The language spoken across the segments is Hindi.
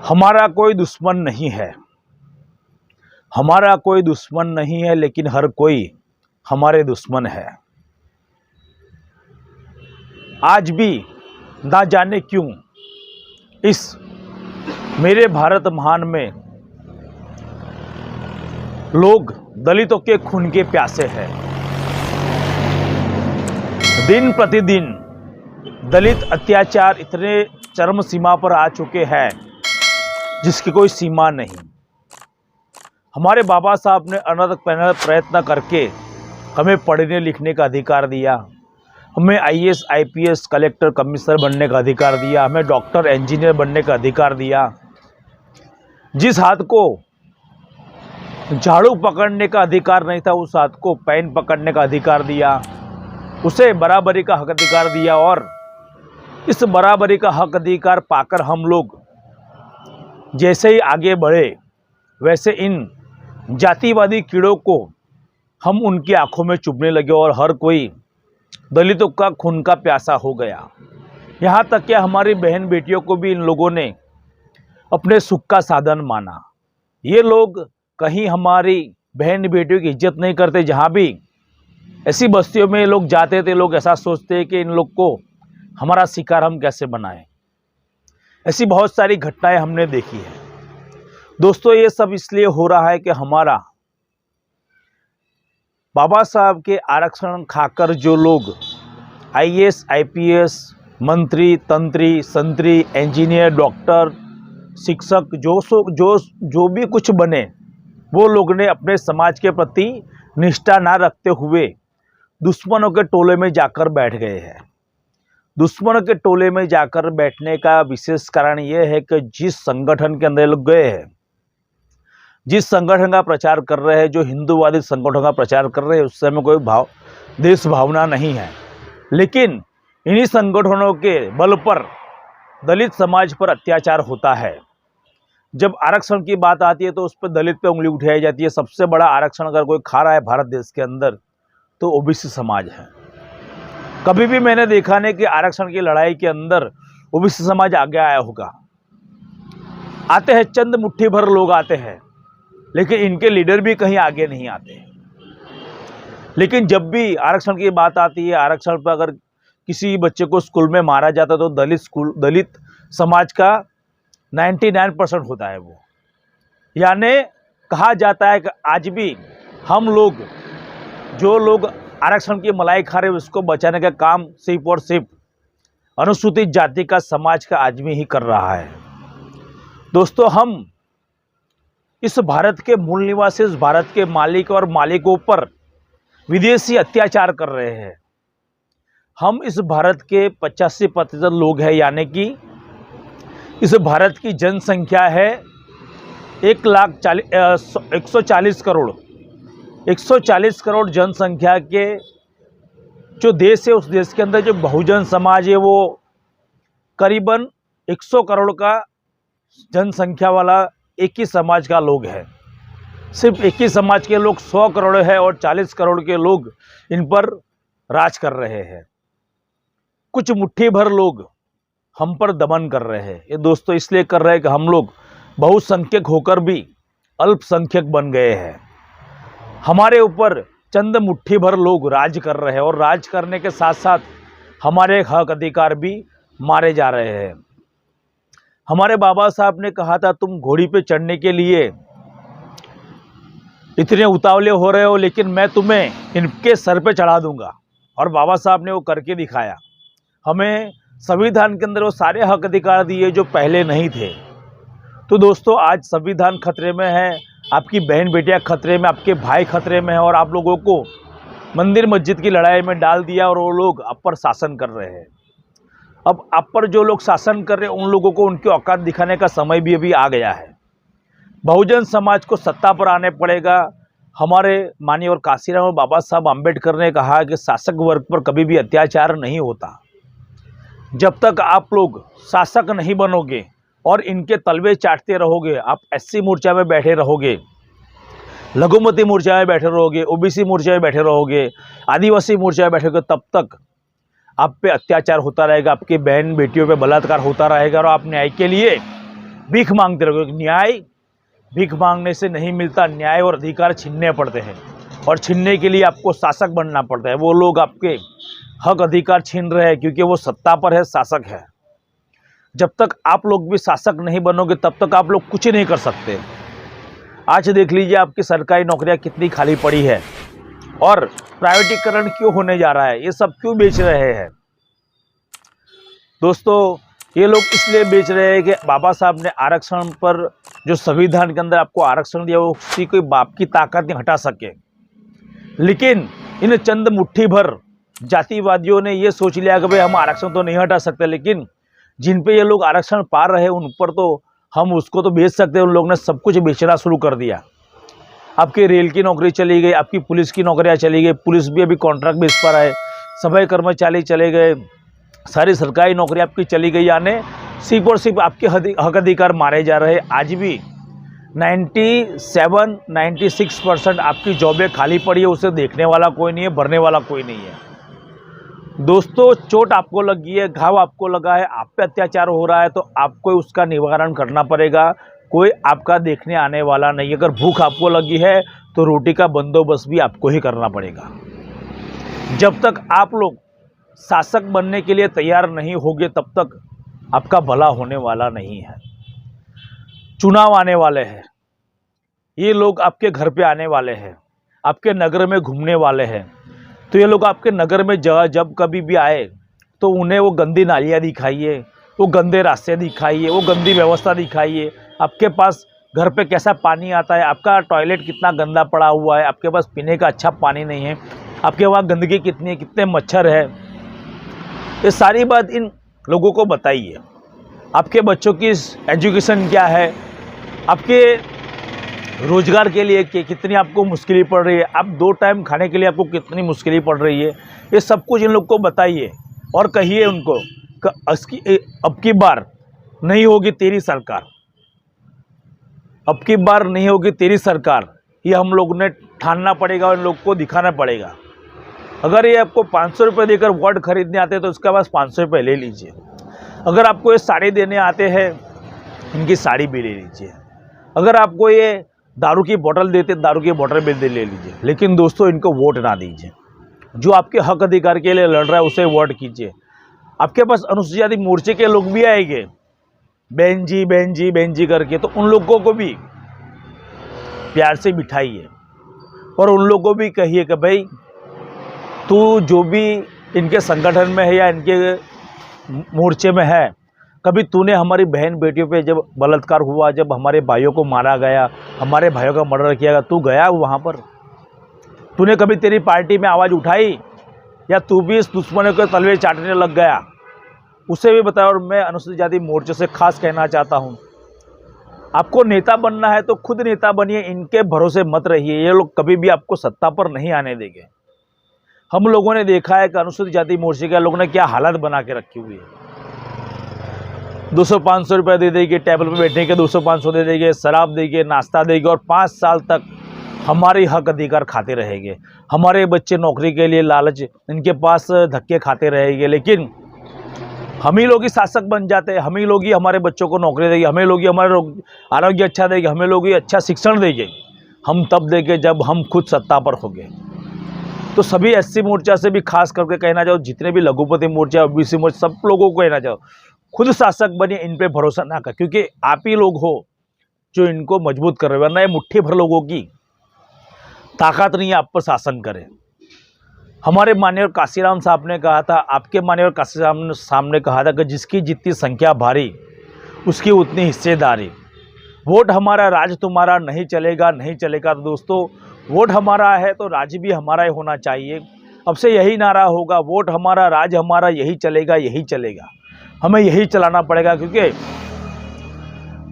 हमारा कोई दुश्मन नहीं है, हमारा कोई दुश्मन नहीं है, लेकिन हर कोई हमारे दुश्मन है। आज भी ना जाने क्यों इस मेरे भारत महान में लोग दलितों के खून के प्यासे हैं। दिन प्रतिदिन दलित अत्याचार इतने चरम सीमा पर आ चुके हैं जिसकी कोई सीमा नहीं। हमारे बाबा साहब ने अनथक प्रयत्न करके हमें पढ़ने लिखने का अधिकार दिया, हमें आईएएस आईपीएस कलेक्टर कमिश्नर बनने का अधिकार दिया, हमें डॉक्टर इंजीनियर बनने का अधिकार दिया। जिस हाथ को झाड़ू पकड़ने का अधिकार नहीं था उस हाथ को पेन पकड़ने का अधिकार दिया, उसे बराबरी का हक अधिकार दिया। और इस बराबरी का हक अधिकार पाकर हम लोग जैसे ही आगे बढ़े वैसे इन जातिवादी कीड़ों को हम उनकी आंखों में चुभने लगे और हर कोई दलितों का खून का प्यासा हो गया। यहाँ तक कि हमारी बहन बेटियों को भी इन लोगों ने अपने सुख का साधन माना। ये लोग कहीं हमारी बहन बेटियों की इज्जत नहीं करते। जहाँ भी ऐसी बस्तियों में लोग जाते थे, लोग ऐसा सोचते हैं कि इन लोग को हमारा शिकार हम कैसे बनाएं। ऐसी बहुत सारी घटनाएं हमने देखी है। दोस्तों, ये सब इसलिए हो रहा है कि हमारा बाबा साहब के आरक्षण खाकर जो लोग आईएएस आईपीएस मंत्री तंत्री संतरी इंजीनियर डॉक्टर शिक्षक जो भी कुछ बने, वो लोग ने अपने समाज के प्रति निष्ठा ना रखते हुए दुश्मनों के टोले में जाकर बैठ गए हैं। दुश्मनों के टोले में जाकर बैठने का विशेष कारण ये है कि जिस संगठन के अंदर लोग गए हैं, जिस संगठन का प्रचार कर रहे हैं, जो हिंदूवादी संगठन का प्रचार कर रहे हैं, उससे हमें कोई देश भावना नहीं है। लेकिन इन्हीं संगठनों के बल पर दलित समाज पर अत्याचार होता है। जब आरक्षण की बात आती है तो उस पर दलित पे उंगली उठाई जाती है। सबसे बड़ा आरक्षण अगर कोई खा रहा है भारत देश के अंदर तो ओबीसी समाज है। कभी भी मैंने देखा नहीं कि आरक्षण की लड़ाई के अंदर ओबीसी समाज आगे आया होगा। आते हैं, चंद मुट्ठी भर लोग आते हैं, लेकिन इनके लीडर भी कहीं आगे नहीं आते। लेकिन जब भी आरक्षण की बात आती है, आरक्षण पर अगर किसी बच्चे को स्कूल में मारा जाता तो दलित समाज का 99% होता है वो। यानी कहा जाता है कि आज भी हम लोग जो लोग आरक्षण की मलाई खा रहे हैं उसको बचाने का काम सिर्फ और सिर्फ अनुसूचित जाति का समाज का आदमी ही कर रहा है। दोस्तों, हम इस भारत के मूल निवासी, इस भारत के मालिक और मालिकों पर विदेशी अत्याचार कर रहे हैं। हम इस भारत के 85% लोग हैं, यानी कि इस भारत की जनसंख्या है 140 करोड़। 140 करोड़ जनसंख्या के जो देश है, उस देश के अंदर जो बहुजन समाज है वो करीबन 100 करोड़ का जनसंख्या वाला एक ही समाज का लोग है। सिर्फ एक ही समाज के लोग 100 करोड़ है और 40 करोड़ के लोग इन पर राज कर रहे हैं। कुछ मुट्ठी भर लोग हम पर दमन कर रहे हैं। ये दोस्तों इसलिए कर रहे हैं कि हम लोग बहुसंख्यक होकर भी अल्पसंख्यक बन गए हैं। हमारे ऊपर चंद मुट्ठी भर लोग राज कर रहे हैं और राज करने के साथ साथ हमारे हक अधिकार भी मारे जा रहे हैं। हमारे बाबा साहब ने कहा था, तुम घोड़ी पे चढ़ने के लिए इतने उतावले हो रहे हो, लेकिन मैं तुम्हें इनके सर पे चढ़ा दूंगा। और बाबा साहब ने वो करके दिखाया। हमें संविधान के अंदर वो सारे हक अधिकार दिए जो पहले नहीं थे। तो दोस्तों, आज संविधान खतरे में है, आपकी बहन बेटियां खतरे में, आपके भाई खतरे में है और आप लोगों को मंदिर मस्जिद की लड़ाई में डाल दिया और वो लोग आप पर शासन कर रहे हैं। अब आप पर जो लोग शासन कर रहे हैं उन लोगों को उनकी औकात दिखाने का समय भी अभी आ गया है। बहुजन समाज को सत्ता पर आने पड़ेगा। हमारे माननीय और काशीराम बाबा साहब आम्बेडकर ने कहा कि शासक वर्ग पर कभी भी अत्याचार नहीं होता। जब तक आप लोग शासक नहीं बनोगे और इनके तलवे चाटते रहोगे, आप एससी मोर्चा में बैठे रहोगे, लघुमती मोर्चा में बैठे रहोगे, ओबीसी मोर्चा में बैठे रहोगे, आदिवासी मोर्चा में बैठे रहोगे, तब तक आप पे अत्याचार होता रहेगा, आपकी बहन बेटियों पे बलात्कार होता रहेगा और आप न्याय के लिए भीख मांगते रहोगे। न्याय भीख मांगने से नहीं मिलता, न्याय और अधिकार छीनने पड़ते हैं, और छीनने के लिए आपको शासक बनना पड़ता है। वो लोग आपके हक अधिकार छीन रहे हैं क्योंकि वो सत्ता पर है, शासक है। जब तक आप लोग भी शासक नहीं बनोगे तब तक आप लोग कुछ नहीं कर सकते। आज देख लीजिए आपकी सरकारी नौकरियां कितनी खाली पड़ी है, और प्राइवेटीकरण क्यों होने जा रहा है, ये सब क्यों बेच रहे हैं दोस्तों? ये लोग इसलिए बेच रहे हैं कि बाबा साहब ने आरक्षण पर जो संविधान के अंदर आपको आरक्षण दिया, वो किसी कोई बाप की ताकत नहीं हटा सके। लेकिन इन चंद मुट्ठी भर जातिवादियों ने ये सोच लिया कि भाई हम आरक्षण तो नहीं हटा सकते, लेकिन जिन पे ये लोग आरक्षण पा रहे हैं उन पर तो हम उसको तो बेच सकते हैं। उन लोगों ने सब कुछ बेचना शुरू कर दिया। आपकी रेल की नौकरी चली गई, आपकी पुलिस की नौकरियां चली गई, पुलिस भी अभी कॉन्ट्रैक्ट बेस पर है, सफाई कर्मचारी चले गए, सारी सरकारी नौकरी आपकी चली गई। यानी सिर्फ और सिर्फ आपके हक अधिकार मारे जा रहे हैं। आज भी 97-96% आपकी जॉबें खाली पड़ी है, उसे देखने वाला कोई नहीं है, भरने वाला कोई नहीं है। दोस्तों, चोट आपको लगी है, घाव आपको लगा है, आप पे अत्याचार हो रहा है, तो आपको उसका निवारण करना पड़ेगा। कोई आपका देखने आने वाला नहीं है। अगर भूख आपको लगी है तो रोटी का बंदोबस्त भी आपको ही करना पड़ेगा। जब तक आप लोग शासक बनने के लिए तैयार नहीं होंगे तब तक आपका भला होने वाला नहीं है। चुनाव आने वाले हैं, ये लोग आपके घर पे आने वाले हैं, आपके नगर में घूमने वाले हैं। तो ये लोग आपके नगर में जब कभी भी आए तो उन्हें वो गंदी नालियाँ दिखाइए, वो गंदे रास्ते दिखाइए, वो गंदी व्यवस्था दिखाइए। आपके पास घर पे कैसा पानी आता है, आपका टॉयलेट कितना गंदा पड़ा हुआ है, आपके पास पीने का अच्छा पानी नहीं है, आपके वहाँ गंदगी कितनी है, कितने मच्छर है, ये सारी बात इन लोगों को बताइए। आपके बच्चों की एजुकेशन क्या है, आपके रोजगार के लिए कितनी आपको मुश्किलें पड़ रही है, आप 2 टाइम खाने के लिए आपको कितनी मुश्किलें पड़ रही है, ये सब कुछ इन लोग को बताइए। और कहिए उनको कि अब की बार नहीं होगी तेरी सरकार, अब की बार नहीं होगी तेरी सरकार। ये हम लोग ने ठानना पड़ेगा और इन लोग को दिखाना पड़ेगा। अगर ये आपको 500 रुपये देकर वोट खरीदने आते हैं तो उसके पास 500 रुपये ले लीजिए। अगर आपको ये साड़ी देने आते हैं, इनकी साड़ी भी ले लीजिए। अगर आपको ये दारू की बोतल देते, दारू की बोतल भी ले लीजिए। लेकिन दोस्तों, इनको वोट ना दीजिए। जो आपके हक अधिकार के लिए लड़ रहा है उसे वोट कीजिए। आपके पास अनुसूचित जाति मोर्चे के लोग भी आएंगे, बहन जी बहन जी बहन जी करके, तो उन लोगों को भी प्यार से बिठाइए और उन लोगों को भी कहिए कि भाई तू जो भी इनके संगठन में है या इनके मोर्चे में है, कभी तूने हमारी बहन बेटियों पे जब बलात्कार हुआ, जब हमारे भाइयों को मारा गया, हमारे भाइयों का मर्डर किया गया, तू गया वहाँ पर? तूने कभी तेरी पार्टी में आवाज़ उठाई, या तू भी इस दुश्मनों के तलवे चाटने लग गया? उसे भी बताया। और मैं अनुसूचित जाति मोर्चे से खास कहना चाहता हूँ, आपको नेता बनना है तो खुद नेता बनिए, इनके भरोसे मत रहिए। ये लोग कभी भी आपको सत्ता पर नहीं आने देंगे। हम लोगों ने देखा है कि अनुसूचित जाति मोर्चे के लोगों ने क्या हालत बना के रखी हुई है। 200-500 रुपये दे देंगे, टेबल पर बैठने के 200-500 दे देंगे, शराब देंगे, नाश्ता देंगे, और 5 साल तक हमारे हक अधिकार खाते रहेंगे। हमारे बच्चे नौकरी के लिए लालच, इनके पास धक्के खाते रहेंगे। लेकिन हम ही लोग ही शासक बन जाते हैं, हम ही लोग ही हमारे बच्चों को नौकरी देंगे, हमें लोग ही हमारे आरोग्य अच्छा देंगे, हमें लोग ही अच्छा शिक्षण देंगे। हम तब देंगे जब हम खुद सत्ता पर होंगे। तो सभी एससी मोर्चा से भी खास करके कहना चाहो, जितने भी लघुपति मोर्चा, ओबीसी मोर्चा, सब लोगों को कहना चाहो, खुद शासक बनिए, इन पे भरोसा ना कर, क्योंकि आप ही लोग हो जो इनको मजबूत कर रहे हो। वरना ये मुट्ठी भर लोगों की ताकत नहीं है आप पर शासन करे। हमारे माननीय काशीराम साहब ने कहा था, आपके माननीय काशीराम साहब ने कहा था कि जिसकी जितनी संख्या भारी उसकी उतनी हिस्सेदारी। वोट हमारा, राज तुम्हारा, नहीं चलेगा नहीं चलेगा। तो दोस्तों, वोट हमारा है तो राज भी हमारा ही होना चाहिए। अब से यही नारा होगा, वोट हमारा, राज हमारा, यही चलेगा यही चलेगा। हमें यही चलाना पड़ेगा, क्योंकि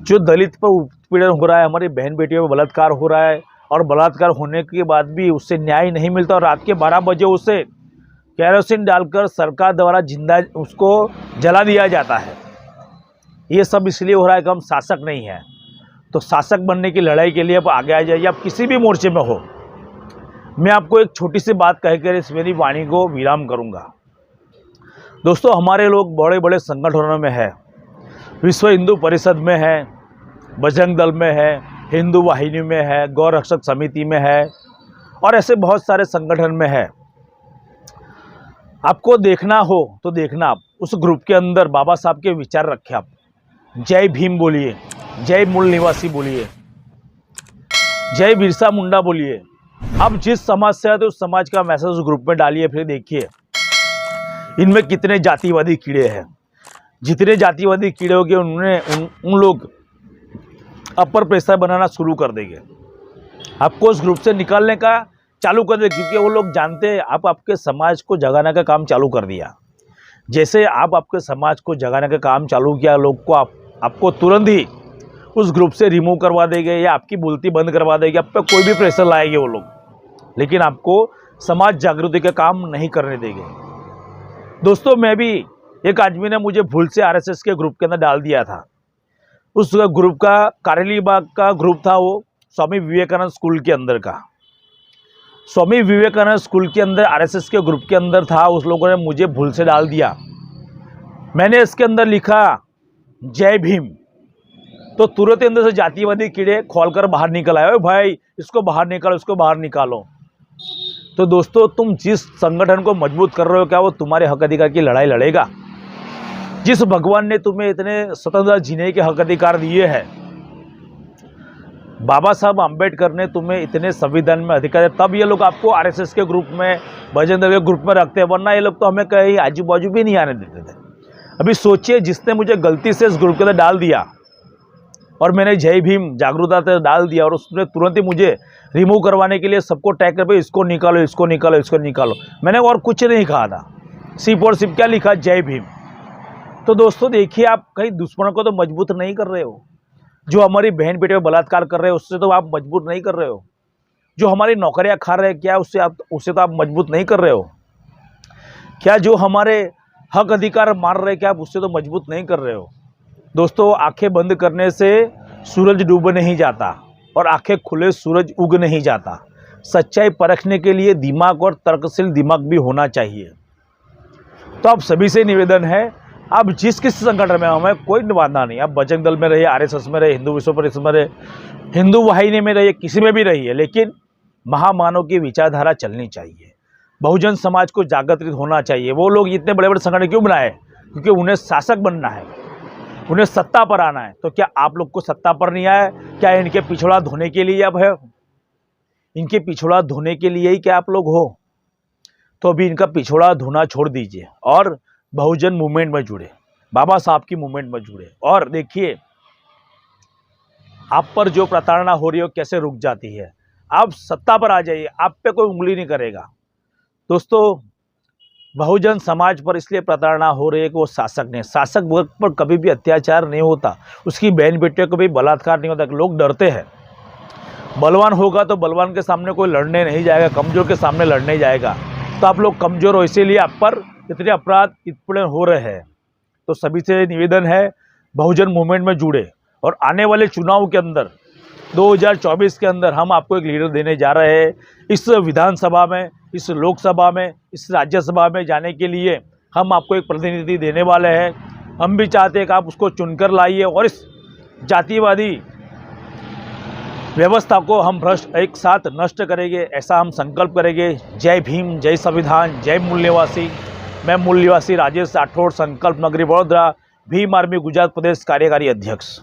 जो दलित पर उत्पीड़न हो रहा है, हमारी बहन बेटियों पर बलात्कार हो रहा है, और बलात्कार होने के बाद भी उससे न्याय नहीं मिलता, और रात के 12 बजे उसे केरोसिन डालकर सरकार द्वारा जिंदा उसको जला दिया जाता है। ये सब इसलिए हो रहा है कि हम शासक नहीं हैं। तो शासक बनने की लड़ाई के लिए आप आगे आ जाइए। आप किसी भी मोर्चे में हो। मैं आपको एक छोटी सी बात कहकर इस मेरी वाणी को विराम करूंगा। दोस्तों, हमारे लोग बड़े बड़े संगठनों में है, विश्व हिंदू परिषद में है, बजरंग दल में है, हिंदू वाहिनी में है, गौ रक्षक समिति में है और ऐसे बहुत सारे संगठन में है। आपको देखना हो तो देखना, आप उस ग्रुप के अंदर बाबा साहब के विचार रखें। आप जय भीम बोलिए, जय मूल निवासी बोलिए, जय बिरसा मुंडा बोलिए। आप जिस समाज से आते उस समाज का मैसेज उस ग्रुप में डालिए। फिर देखिए इनमें कितने जातिवादी कीड़े हैं। जितने जातिवादी कीड़े होंगे उन लोग अपर प्रेशर बनाना शुरू कर देंगे, आपको उस ग्रुप से निकालने का चालू कर देंगे, क्योंकि वो लोग जानते हैं आप आपके समाज को जगाने का काम चालू कर दिया। जैसे आप आपके समाज को जगाने का काम चालू किया, लोग को आपको तुरंत ही उस ग्रुप से रिमूव करवा देंगे या आपकी बोलती बंद करवा देंगे। आप पे कोई भी प्रेशर लाएंगे वो लोग, लेकिन आपको समाज जागृति का काम नहीं करने देंगे। दोस्तों, मैं भी एक आदमी ने मुझे भूल से आरएसएस के ग्रुप के अंदर डाल दिया था। उस ग्रुप का कारेली बाग का ग्रुप था, वो स्वामी विवेकानंद स्कूल के अंदर का। स्वामी विवेकानंद स्कूल के अंदर आरएसएस के ग्रुप के अंदर था। उस लोगों ने मुझे भूल से डाल दिया। मैंने इसके अंदर लिखा जय भीम, तो तुरंत अंदर से जातिवादी कीड़े खोलकर बाहर निकल आए, भाई इसको बाहर निकालो, इसको बाहर निकालो। तो दोस्तों, तुम जिस संगठन को मजबूत कर रहे हो, क्या वो तुम्हारे हक अधिकार की लड़ाई लड़ेगा? जिस भगवान ने तुम्हें इतने स्वतंत्र जीने के हक अधिकार दिए हैं, बाबा साहब आम्बेडकर ने तुम्हें इतने संविधान में अधिकार है, तब ये लोग आपको आरएसएस के ग्रुप में, बजरंग दल के ग्रुप में रखते हैं, वरना ये लोग तो हमें कहीं आजू बाजू भी नहीं आने देते थे। अभी सोचिए, जिसने मुझे गलती से इस ग्रुप के अंदर डाल दिया और मैंने जय भीम जागरूकता से डाल दिया और उसने तुरंत ही मुझे रिमूव करवाने के लिए सबको टैग कर, इसको निकालो, इसको निकालो, इसको निकालो। मैंने और कुछ नहीं कहा था, सिर्फ और सिर्फ क्या लिखा, जय भीम। तो दोस्तों देखिए, आप कहीं दुश्मनों को तो मजबूत नहीं कर रहे हो। जो हमारी बहन बेटे पे बलात्कार कर रहे हो उससे तो आप मजबूत नहीं कर रहे हो। जो हमारी नौकरियां खा रहे हैं, क्या उससे तो आप मजबूत नहीं कर रहे हो। क्या जो हमारे हक अधिकार मार रहे हैं, क्या आप उससे तो मजबूत नहीं कर रहे हो। दोस्तों, आंखें बंद करने से सूरज डूब नहीं जाता और आंखें खुले सूरज उग नहीं जाता। सच्चाई परखने के लिए दिमाग और तर्कशील दिमाग भी होना चाहिए। तो आप सभी से निवेदन है, आप जिस किस संगठन में, हमें कोई बाधा नहीं, आप बजरंग दल में रहिए, आरएसएस में रहिए, हिंदू विश्व परिषद में रहिए, हिंदू वाहिनी में रहिए, किसी में भी रहिए, लेकिन महामानव की विचारधारा चलनी चाहिए। बहुजन समाज को जागृत होना चाहिए। वो लोग इतने बड़े बड़े संगठन क्यों बनाए? क्योंकि उन्हें शासक बनना है, उन्हें सत्ता पर आना है। तो क्या आप लोग को सत्ता पर नहीं आया? क्या इनके पिछड़ा धोने के लिए अब है? इनके पिछड़ा धोने के लिए ही क्या आप लोग हो? तो अभी इनका पिछड़ा धोना छोड़ दीजिए और बहुजन मूवमेंट में जुड़े, बाबा साहब की मूवमेंट में जुड़े। और देखिए, आप पर जो प्रताड़ना हो रही हो कैसे रुक जाती है। आप सत्ता पर आ जाइए, आप पे कोई उंगली नहीं करेगा। दोस्तों, बहुजन समाज पर इसलिए प्रताड़ना हो रही है कि वो शासक ने, शासक पर कभी भी अत्याचार नहीं होता, उसकी बहन बेटियों को भी बलात्कार नहीं होता। लोग डरते हैं। बलवान होगा तो बलवान के सामने कोई लड़ने नहीं जाएगा, कमजोर के सामने लड़ने जाएगा। तो आप लोग कमजोर हो, इसीलिए आप पर इतने अपराध इतने हो रहे हैं। तो सभी से निवेदन है, बहुजन मूवमेंट में जुड़े और आने वाले चुनाव के अंदर 2024 के अंदर हम आपको एक लीडर देने जा रहे हैं। इस विधानसभा में, इस लोकसभा में, इस राज्यसभा में जाने के लिए हम आपको एक प्रतिनिधि देने वाले हैं। हम भी चाहते हैं कि आप उसको चुनकर लाइए और इस जातिवादी व्यवस्था को हम भ्रष्ट एक साथ नष्ट करेंगे, ऐसा हम संकल्प करेंगे। जय भीम, जय संविधान, जय मूल निवासी। मैं मूल निवासी राजेश राठौड़, संकल्प नगरी वडोदरा, भीम आर्मी गुजरात प्रदेश कार्यकारी अध्यक्ष।